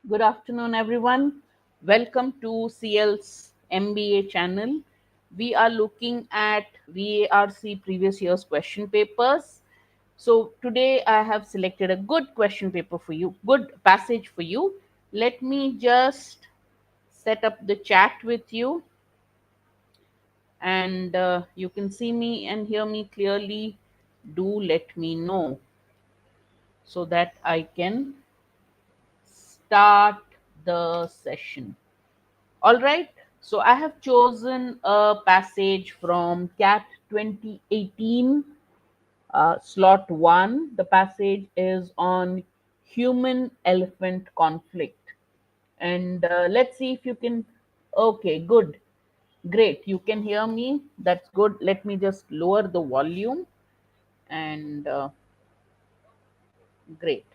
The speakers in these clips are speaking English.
Good afternoon, everyone. Welcome to CL's MBA channel. We are looking at VARC previous year's question papers. So today I have selected a good question paper for you, good passage for you. Let me just set up the chat with you, and you can see me and hear me clearly. Do let me know so that I can start the session. All right. So I have chosen a passage from CAT 2018, slot 1. The passage is on human elephant conflict. And let's see if you can. Okay, good. Great. You can hear me. That's good. Let me just lower the volume and great.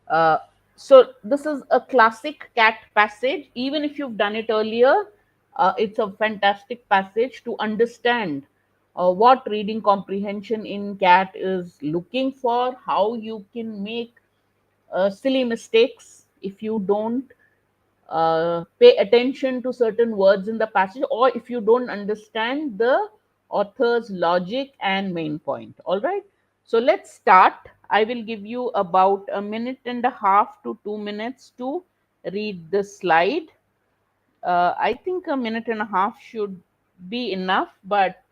Uh, so this is a classic CAT passage. Even if you've done it earlier, it's a fantastic passage to understand what reading comprehension in CAT is looking for, how you can make silly mistakes if you don't pay attention to certain words in the passage, or if you don't understand the author's logic and main point. All right, so let's start. I will give you about a minute and a half to 2 minutes to read the slide. I think a minute and a half should be enough, but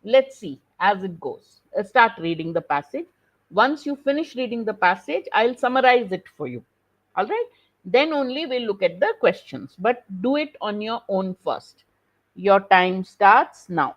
let's see as it goes. Start reading the passage. Once you finish reading the passage, I'll summarize it for you. All right. Then only we'll look at the questions, but do it on your own first. Your time starts now.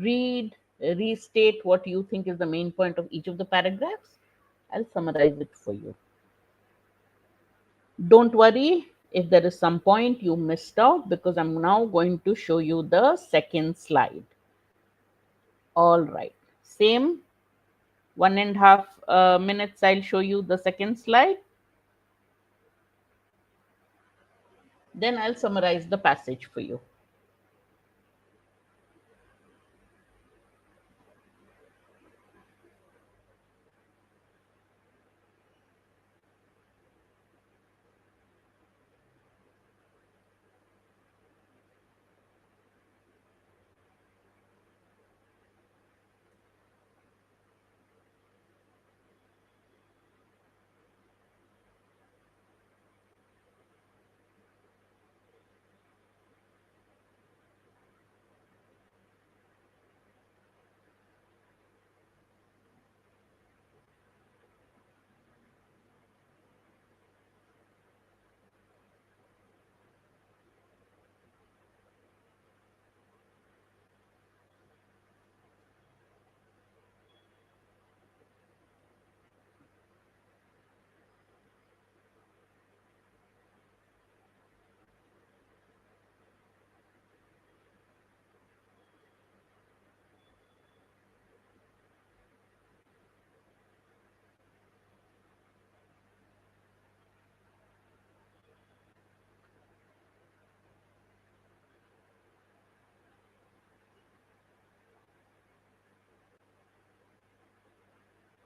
Read, restate what you think is the main point of each of the paragraphs. I'll summarize it for you. Don't worry if there is some point you missed out, because I'm now going to show you the second slide. All right. Same 1.5 minutes, I'll show you the second slide. Then I'll summarize the passage for you.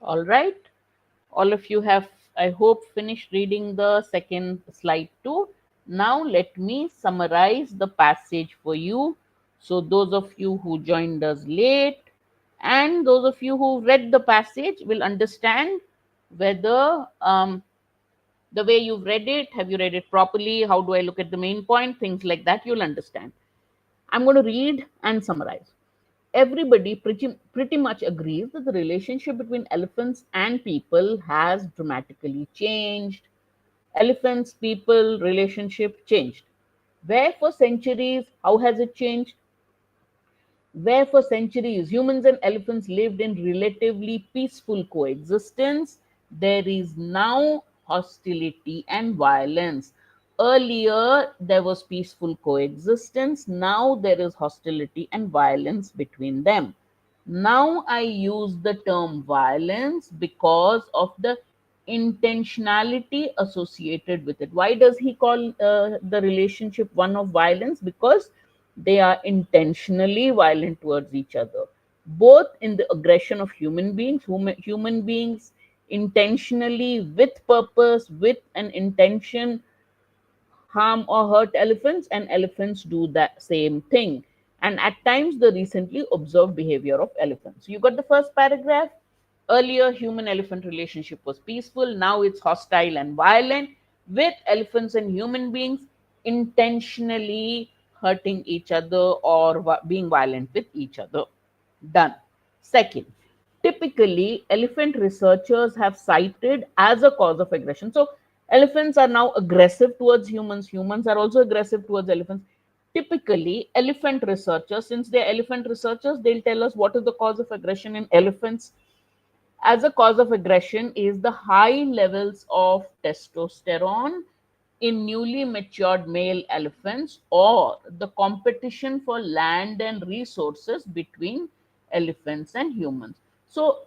All right. All of you have, I hope, finished reading the second slide too. Now let me summarize the passage for you. So those of you who joined us late and those of you who read the passage will understand whether the way you've read it, have you read it properly? How do I look at the main point? Things like that, you'll understand. I'm going to read and summarize. Everybody pretty much agrees that the relationship between elephants and people has dramatically changed. Elephants people relationship changed. Where for centuries, how has it changed? Where for centuries humans and elephants lived in relatively peaceful coexistence, there is now hostility and violence. Earlier, there was peaceful coexistence, now there is hostility and violence between them. Now, I use the term violence because of the intentionality associated with it. Why does he call the relationship one of violence? Because they are intentionally violent towards each other, both in the aggression of human beings, human beings intentionally, with purpose, with an intention, harm or hurt elephants, and elephants do that same thing. And at times, the recently observed behavior of elephants. You got the first paragraph. Earlier, human elephant relationship was peaceful. Now it's hostile and violent, with elephants and human beings intentionally hurting each other or being violent with each other. Done. Second, typically, elephant researchers have cited as a cause of aggression. So, elephants are now aggressive towards humans. Humans are also aggressive towards elephants. Typically, elephant researchers, since they're elephant researchers, they'll tell us what is the cause of aggression in elephants. As a cause of aggression is the high levels of testosterone in newly matured male elephants, or the competition for land and resources between elephants and humans. So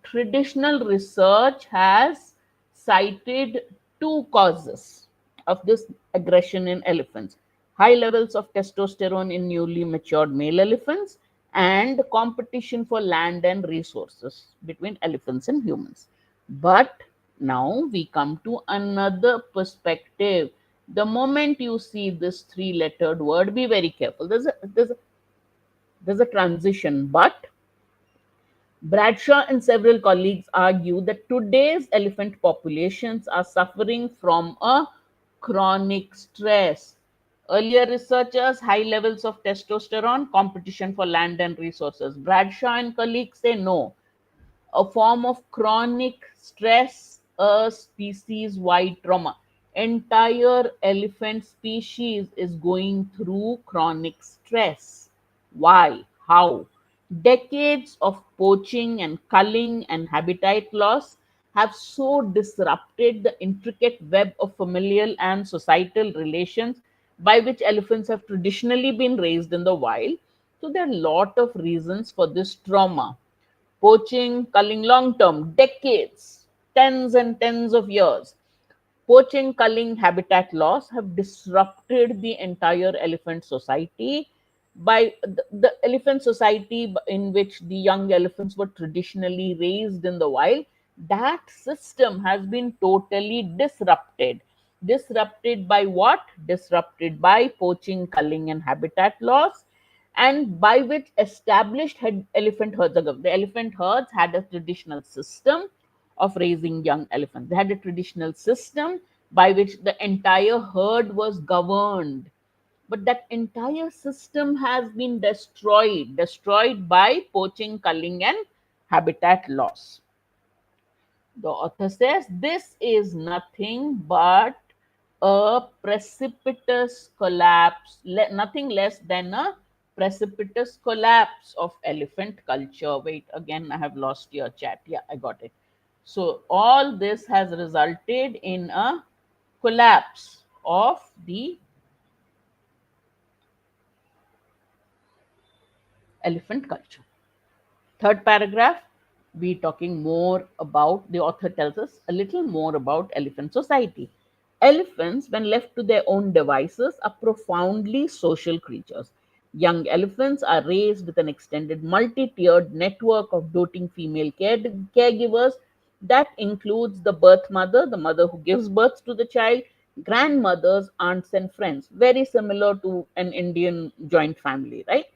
traditional research has cited two causes of this aggression in elephants: high levels of testosterone in newly matured male elephants, and competition for land and resources between elephants and humans. But now we come to another perspective. The moment you see this three lettered word, be very careful. There's a transition, but Bradshaw and several colleagues argue that today's elephant populations are suffering from a chronic stress. Earlier researchers, high levels of testosterone, competition for land and resources. Bradshaw and colleagues say no, a form of chronic stress, a species wide trauma. Entire elephant species is going through chronic stress. Why? How? Decades of poaching and culling and habitat loss have so disrupted the intricate web of familial and societal relations by which elephants have traditionally been raised in the wild. So, there are a lot of reasons for this trauma. Poaching, culling, long term, decades, tens and tens of years. Poaching, culling, habitat loss have disrupted the entire elephant society. By the elephant society in which the young elephants were traditionally raised in the wild, that system has been totally disrupted. Disrupted by what? Disrupted by poaching, culling, and habitat loss, and by which established elephant herds are governed. The elephant herds had a traditional system of raising young elephants. They had a traditional system by which the entire herd was governed. But that entire system has been destroyed by poaching, culling, and habitat loss. The author says this is nothing but a precipitous collapse, nothing less than a precipitous collapse of elephant culture. Wait, again, I have lost your chat. Yeah, I got it. So, all this has resulted in a collapse of the elephant culture. Third paragraph, we talking more about, the author tells us a little more about elephant society. Elephants, when left to their own devices, are profoundly social creatures. Young elephants are raised with an extended multi tiered network of doting female caregivers That includes the birth mother, the mother who gives birth to the child, grandmothers, aunts, and friends. Very similar to an Indian joint family, right?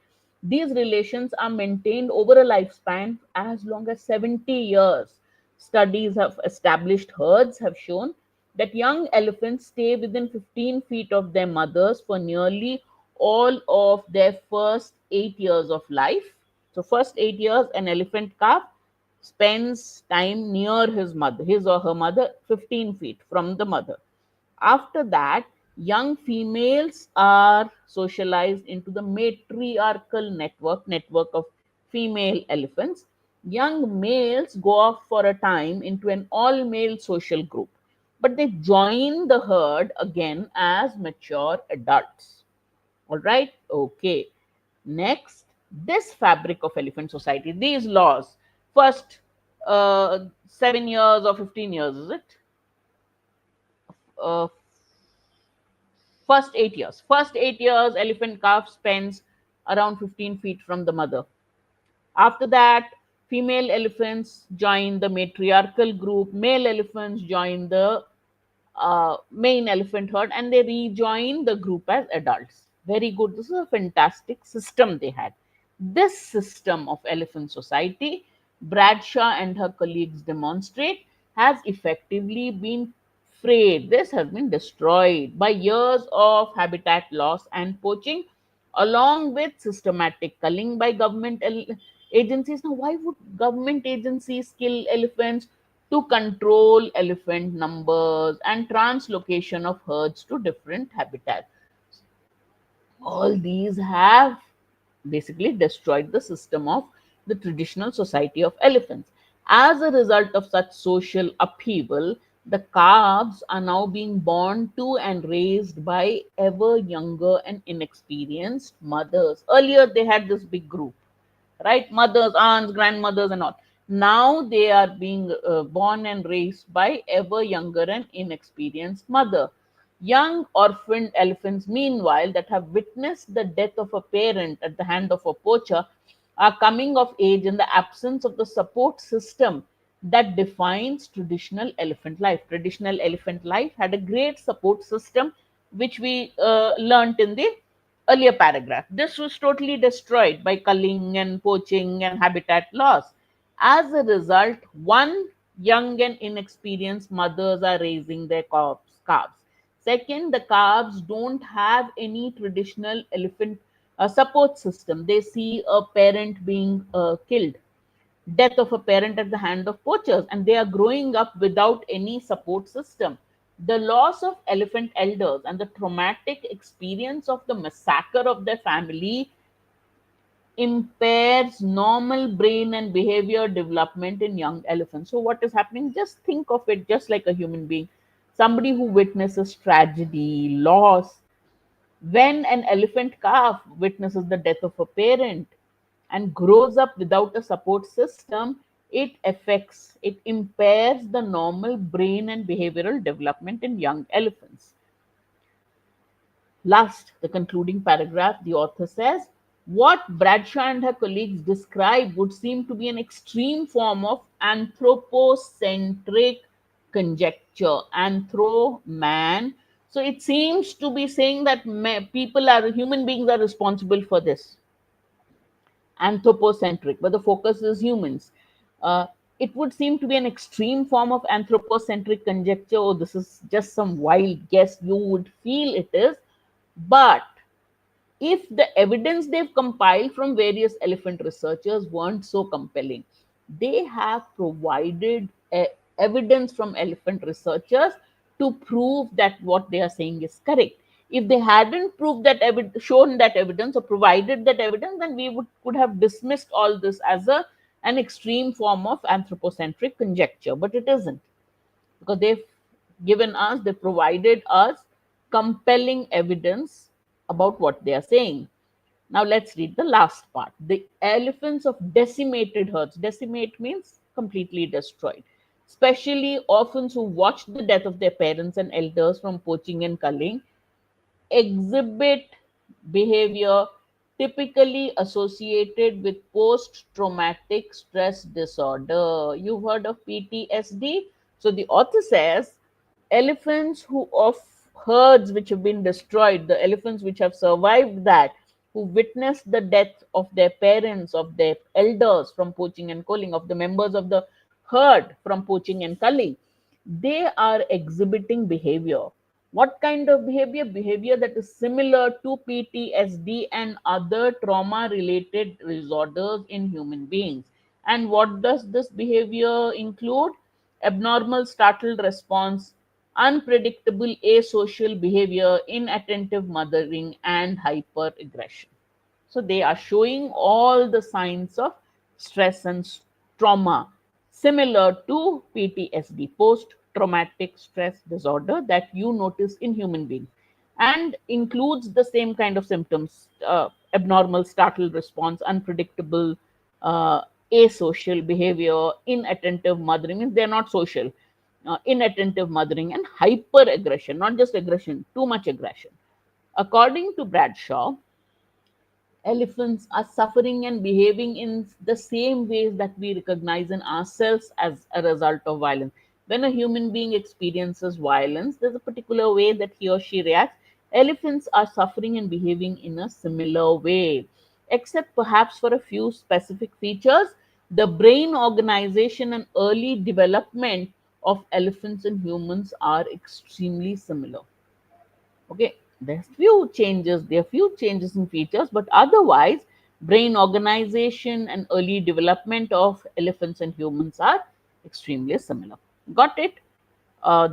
These relations are maintained over a lifespan as long as 70 years. Studies of established herds have shown that young elephants stay within 15 feet of their mothers for nearly all of their first 8 years of life. So, first 8 years, an elephant calf spends time near his or her mother, 15 feet from the mother. After that, young females are socialized into the matriarchal network of female elephants. Young males go off for a time into an all male social group, but they join the herd again as mature adults. All right, okay. Next, this fabric of elephant society, these laws, first 7 years or 15 years, is it? Uh, First 8 years. First 8 years, elephant calf spends around 15 feet from the mother. After that, female elephants join the matriarchal group, male elephants join the main elephant herd, and they rejoin the group as adults. Very good. This is a fantastic system they had. This system of elephant society, Bradshaw and her colleagues demonstrate, has effectively been frayed. This has been destroyed by years of habitat loss and poaching, along with systematic culling by government agencies. Now, why would government agencies kill elephants? To control elephant numbers and translocation of herds to different habitats. All these have basically destroyed the system of the traditional society of elephants. As a result of such social upheaval, the calves are now being born to and raised by ever younger and inexperienced mothers. Earlier, they had this big group, right? Mothers, aunts, grandmothers, and all. Now they are being born and raised by ever younger and inexperienced mother. Young orphaned elephants, meanwhile, that have witnessed the death of a parent at the hand of a poacher, are coming of age in the absence of the support system that defines traditional elephant life. Traditional elephant life had a great support system, which we learnt in the earlier paragraph. This was totally destroyed by culling and poaching and habitat loss. As a result, one, young and inexperienced mothers are raising their calves. Second, the calves don't have any traditional elephant support system. They see a parent being killed, death of a parent at the hand of poachers, and they are growing up without any support system. The loss of elephant elders and the traumatic experience of the massacre of their family impairs normal brain and behavior development in young elephants. So, what is happening? Just think of it just like a human being. Somebody who witnesses tragedy, loss, when an elephant calf witnesses the death of a parent and grows up without a support system, it impairs the normal brain and behavioral development in young elephants. Last, the concluding paragraph, the author says, what Bradshaw and her colleagues describe would seem to be an extreme form of anthropocentric conjecture. Anthro-man. So it seems to be saying that human beings are responsible for this. Anthropocentric, but the focus is humans. Uh, it would seem to be an extreme form of anthropocentric conjecture. Oh, this is just some wild guess. You would feel it is. But if the evidence they've compiled from various elephant researchers weren't so compelling, they have provided evidence from elephant researchers to prove that what they are saying is correct. If they hadn't proved that shown that evidence or provided that evidence, then we could have dismissed all this as an extreme form of anthropocentric conjecture, but it isn't, because they provided us compelling evidence about what they are saying. Now let's read the last part. The elephants of decimated herds. Decimate means completely destroyed. Especially orphans who watched the death of their parents and elders from poaching and culling exhibit behavior typically associated with post traumatic stress disorder. You've heard of PTSD? So the author says elephants who of herds which have been destroyed, the elephants which have survived that, who witnessed the death of their parents, of their elders from poaching and culling, of the members of the herd from poaching and culling, they are exhibiting behavior. What kind of behavior? Behavior that is similar to PTSD and other trauma related disorders in human beings. And what does this behavior include? Abnormal startled response, unpredictable asocial behavior, inattentive mothering, and hyperaggression. So they are showing all the signs of stress and trauma similar to PTSD, post traumatic stress disorder, that you notice in human beings, and includes the same kind of symptoms: abnormal startled response, unpredictable uh, asocial behavior, inattentive mothering, means they're not social, inattentive mothering, and hyperaggression, not just aggression, too much aggression. According to Bradshaw, elephants are suffering and behaving in the same ways that we recognize in ourselves as a result of violence. When a human being experiences violence, there's a particular way that he or she reacts. Elephants are suffering and behaving in a similar way, except perhaps for a few specific features. The brain organization and early development of elephants and humans are extremely similar. Okay, there are few changes in features, but otherwise brain organization and early development of elephants and humans are extremely similar. Got it?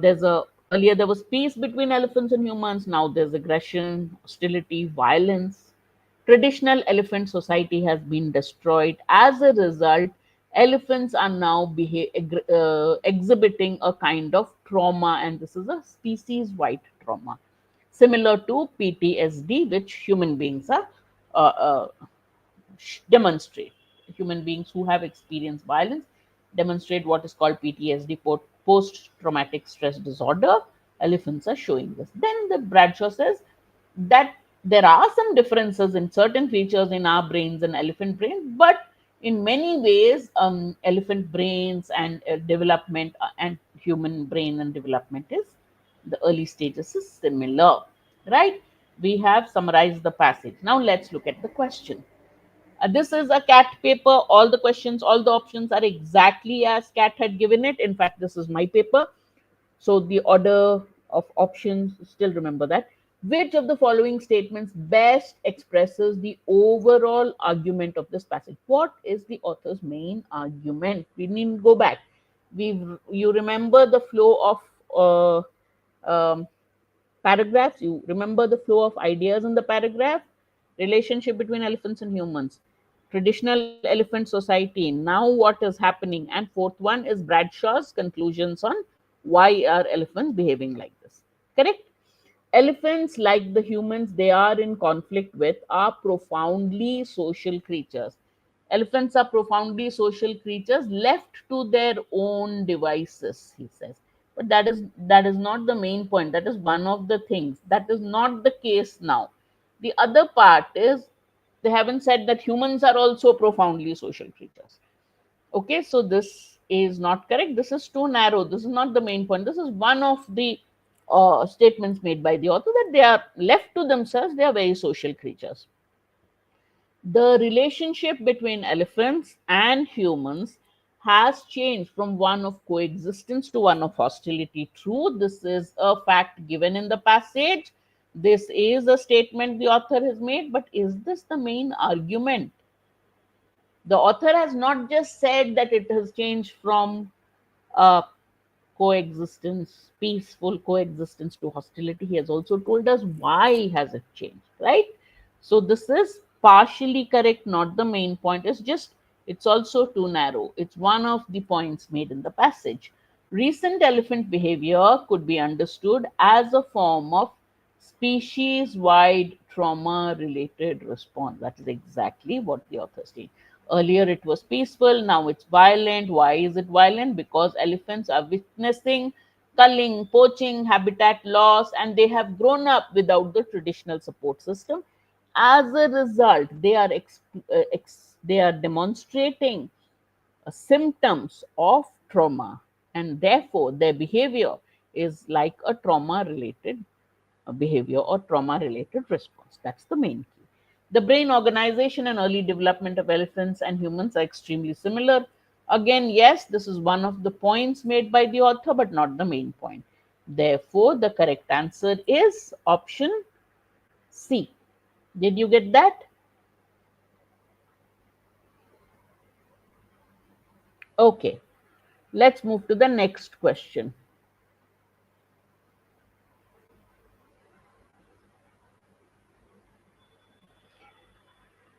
There's a Earlier there was peace between elephants and humans, now there's aggression, hostility, violence. Traditional elephant society has been destroyed. As a result, elephants are now exhibiting a kind of trauma, and this is a species wide trauma similar to PTSD, which human beings are uh, uh, demonstrate. Human beings who have experienced violence demonstrate what is called PTSD, post traumatic stress disorder. Elephants are showing this. Then the Bradshaw says that there are some differences in certain features in our brains and elephant brains, but in many ways, elephant brains and development and human brain and development is the early stages is similar, right? We have summarized the passage. Now let's look at the question. This is a CAT paper. All the questions, all the options are exactly as CAT had given it. In fact, this is my paper. So the order of options, still remember that. Which of the following statements best expresses the overall argument of this passage? What is the author's main argument? We need to go back. You remember the flow of paragraphs? You remember the flow of ideas in the paragraph? Relationship between elephants and humans, traditional elephant society, now what is happening, and fourth one is Bradshaw's conclusions on why are elephants behaving like this. Correct? Elephants, like the humans they are in conflict with, are profoundly social creatures. Elephants are profoundly social creatures left to their own devices, he says. But that is not the main point. That is one of the things. That is not the case now. The other part is they haven't said that humans are also profoundly social creatures. Okay, so this is not correct. This is too narrow. This is not the main point. This is one of the statements made by the author, that they are left to themselves, they are very social creatures. The relationship between elephants and humans has changed from one of coexistence to one of hostility. True, this is a fact given in the passage. This is a statement the author has made, but is this the main argument? The author has not just said that it has changed from uh, coexistence, peaceful coexistence, to hostility. He has also told us why has it changed, right? So this is partially correct, not the main point. It's also too narrow. It's one of the points made in the passage. Recent elephant behavior could be understood as a form of species wide trauma related response. That is exactly what the author stated. Earlier it was peaceful, now it's violent. Why is it violent? Because elephants are witnessing culling, poaching, habitat loss, and they have grown up without the traditional support system. As a result, they are demonstrating symptoms of trauma, and therefore their behavior is like a trauma related behavior or trauma related response. That's the main key. The brain organization and early development of elephants and humans are extremely similar. Again, yes, this is one of the points made by the author, but not the main point. Therefore, the correct answer is option C. Did you get that? Okay, let's move to the next question.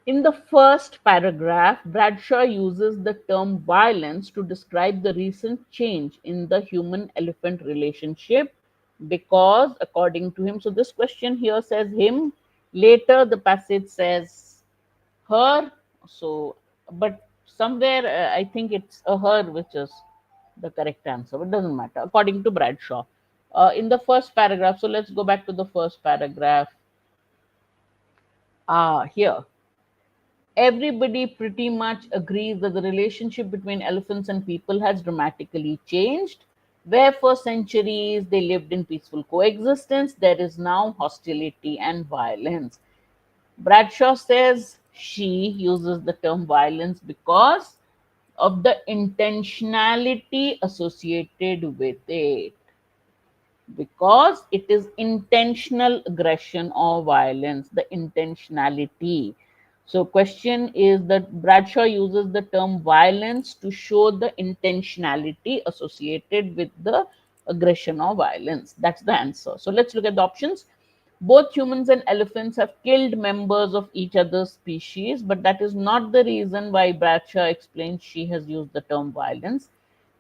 In the first paragraph, Bradshaw uses the term violence to describe the recent change in the human elephant relationship because, according to him, so this question here says him, later the passage says her, so, but somewhere I think it's a her which is the correct answer, but it doesn't matter, according to Bradshaw. In the first paragraph, so let's go back to the first paragraph. Here everybody pretty much agrees that the relationship between elephants and people has dramatically changed. Where for centuries they lived in peaceful coexistence, there is now hostility and violence. Bradshaw says she uses the term violence because of the intentionality associated with it, because it is intentional aggression or violence, the intentionality. So question is that Bradshaw uses the term violence to show the intentionality associated with the aggression or violence. That's the answer. So let's look at the options. Both humans and elephants have killed members of each other's species, but that is not the reason why Bradshaw explains she has used the term violence.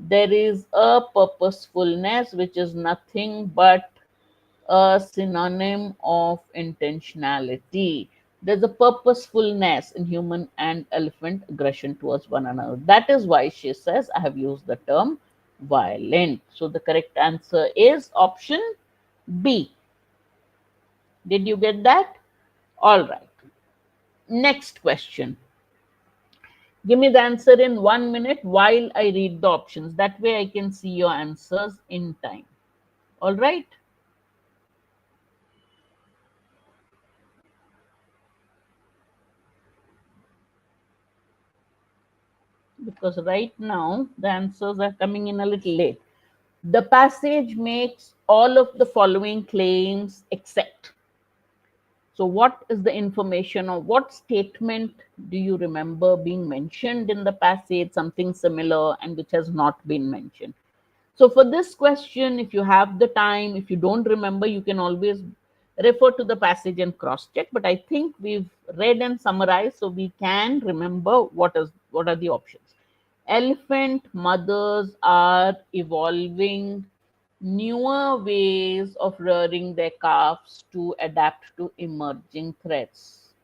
There is a purposefulness, which is nothing but a synonym of intentionality. There's a purposefulness in human and elephant aggression towards one another. That is why she says, I have used the term violent. So the correct answer is option B. Did you get that? All right. Next question. Give me the answer in 1 minute while I read the options. That way I can see your answers in time. All right. Because right now the answers are coming in a little late. The passage makes all of the following claims except. So, what is the information or what statement do you remember being mentioned in the passage, something similar and which has not been mentioned? So, for this question, if you have the time, if you don't remember, you can always refer to the passage and cross check. But I think we've read and summarized, so we can remember what are the options. Elephant mothers are evolving newer ways of rearing their calves to adapt to emerging threats.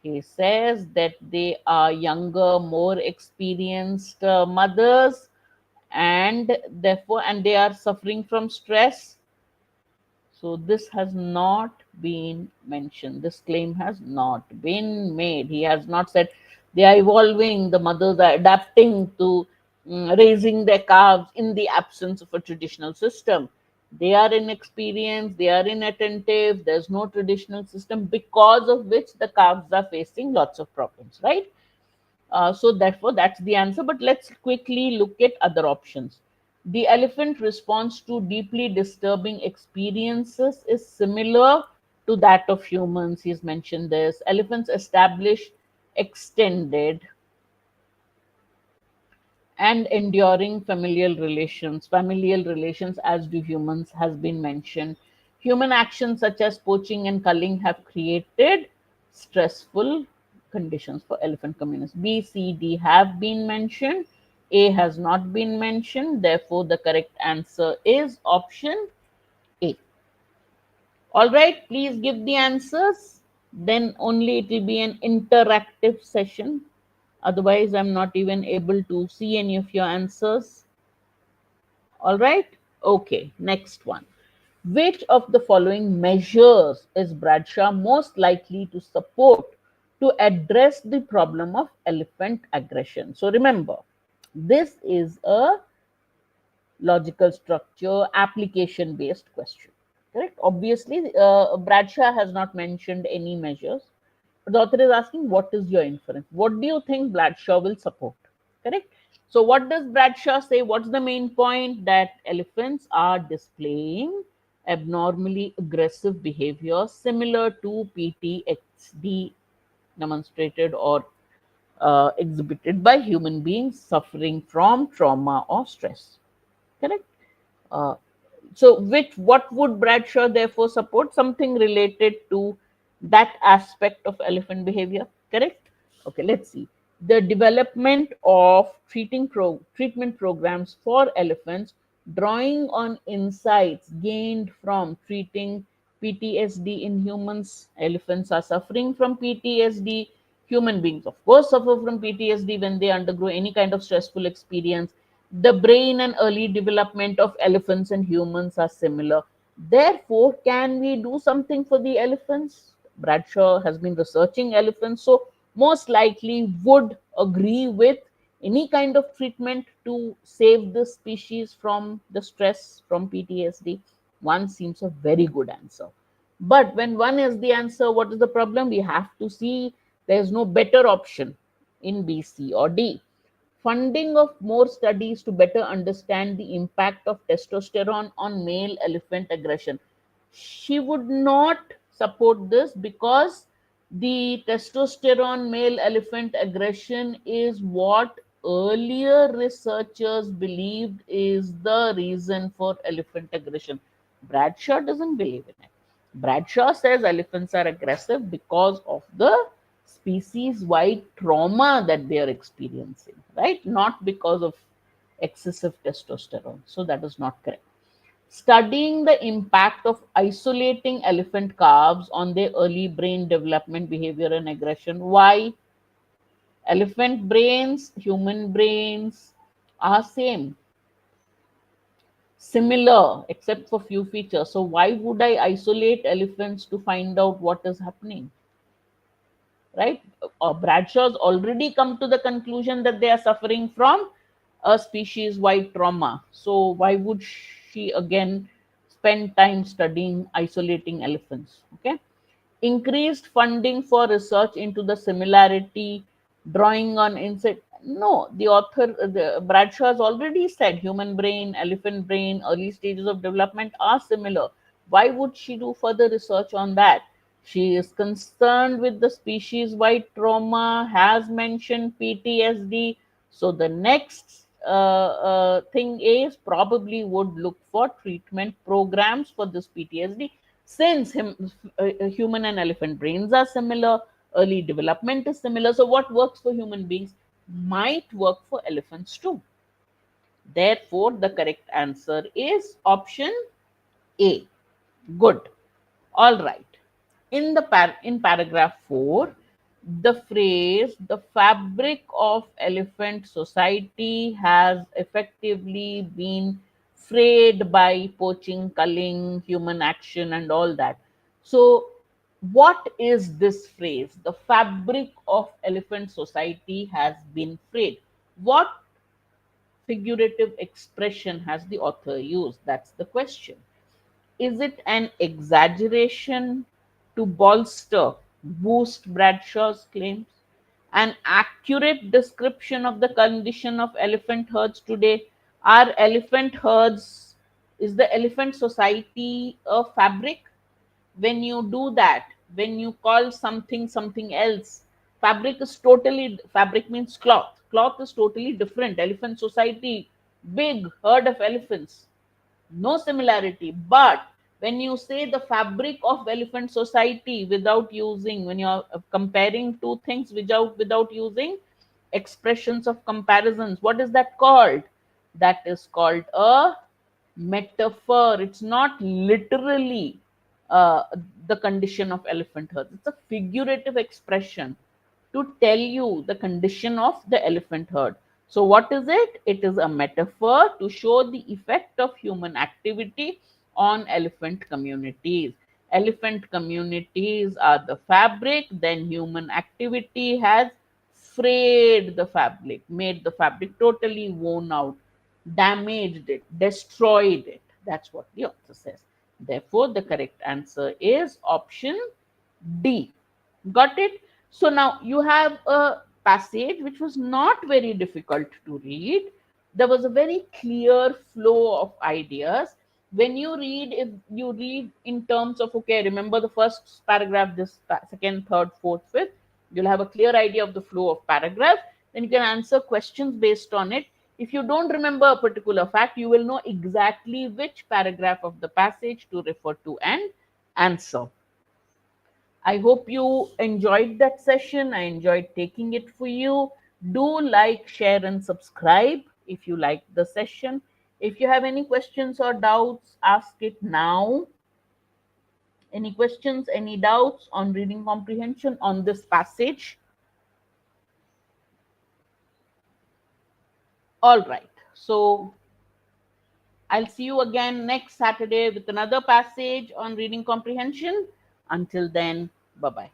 He says that they are younger, more experienced mothers, and therefore, and they are suffering from stress. So this has not been mentioned. This claim has not been made. He has not said they are evolving, the mothers are adapting to raising their calves in the absence of a traditional system. They are inexperienced, they are inattentive, there's no traditional system because of which the calves are facing lots of problems, right? So therefore, that's the answer. But let's quickly look at other options. The elephant response to deeply disturbing experiences is similar to that of humans. He's mentioned this. Elephants establish extended and enduring familial relations, as do humans, has been mentioned. Human actions such as poaching and culling have created stressful conditions for elephant communities. B, C, D have been mentioned. A has not been mentioned. Therefore, the correct answer is option A. All right, please give the answers. Then only it will be an interactive session. Otherwise, I'm not even able to see any of your answers. All right. Okay. Next one. Which of the following measures is Bradshaw most likely to support to address the problem of elephant aggression? So remember, this is a logical structure, application based question. Correct? Obviously, Bradshaw has not mentioned any measures. But the author is asking, what is your inference? What do you think Bradshaw will support? Correct? So, what does Bradshaw say? What's the main point? That elephants are displaying abnormally aggressive behavior similar to PTSD demonstrated or exhibited by human beings suffering from trauma or stress. Correct? Uh, so, which what would Bradshaw therefore support? Something related to that aspect of elephant behavior. Correct? Okay, let's see. The development of treatment programs for elephants, drawing on insights gained from treating PTSD in humans. Elephants are suffering from PTSD. Human beings, of course, suffer from PTSD when they undergo any kind of stressful experience. The brain and early development of elephants and humans are similar. Therefore, can we do something for the elephants? Bradshaw has been researching elephants, so most likely would agree with any kind of treatment to save the species from the stress from PTSD. One seems a very good answer. But when one is the answer, what is the problem? We have to see there is no better option in B, C, or D. Funding of more studies to better understand the impact of testosterone on male elephant aggression. She would not support this because the testosterone male elephant aggression is what earlier researchers believed is the reason for elephant aggression. Bradshaw doesn't believe in it. Bradshaw says elephants are aggressive because of the species wide trauma that they are experiencing, right? Not because of excessive testosterone. So that is not correct. Studying the impact of isolating elephant calves on their early brain development, behavior, and aggression. Why? Elephant brains, human brains are same, similar, except for few features. So why would I isolate elephants to find out what is happening? Right? Bradshaw's already come to the conclusion that they are suffering from a species wide trauma. So, why would she again spend time studying isolating elephants? Okay. Increased funding for research into the similarity, drawing on insight. No, the author, Bradshaw has already said human brain, elephant brain, early stages of development are similar. Why would she do further research on that? She is concerned with the species wide trauma, has mentioned PTSD. So the next thing is probably would look for treatment programs for this PTSD since human and elephant brains are similar, early development is similar. So what works for human beings might work for elephants too. Therefore, the correct answer is option A. Good. All right. In paragraph 4, the phrase the fabric of elephant society has effectively been frayed by poaching, culling, human action, and all that. So, what is this phrase? The fabric of elephant society has been frayed. What figurative expression has the author used? That's the question. Is it an exaggeration to boost Bradshaw's claims? An accurate description of the condition of elephant herds today? Are elephant herds, is the elephant society a fabric? When you do that, when you call something something else, fabric means cloth. Cloth is totally different. Elephant society, big herd of elephants, no similarity. But when you say the fabric of elephant society without using, when you're comparing two things without using expressions of comparisons, what is that called? That is called a metaphor. It's not literally uh, the condition of elephant herd. It's a figurative expression to tell you the condition of the elephant herd. So, what is it? It is a metaphor to show the effect of human activity on elephant communities. Elephant communities are the fabric, then human activity has frayed the fabric, made the fabric totally worn out, damaged it, destroyed it. That's what the author says. Therefore, the correct answer is option D. Got it? So now you have a passage which was not very difficult to read. There was a very clear flow of ideas. When you read, if you read in terms of, okay, remember the first paragraph, this second, third, fourth, fifth, you'll have a clear idea of the flow of paragraph. Then you can answer questions based on it. If you don't remember a particular fact, you will know exactly which paragraph of the passage to refer to and answer. I hope you enjoyed that session. I enjoyed taking it for you. Do like, share, and subscribe if you liked the session. If you have any questions or doubts, ask it now. Any questions, any doubts on reading comprehension on this passage? All right. So I'll see you again next Saturday with another passage on reading comprehension. Until then, bye bye.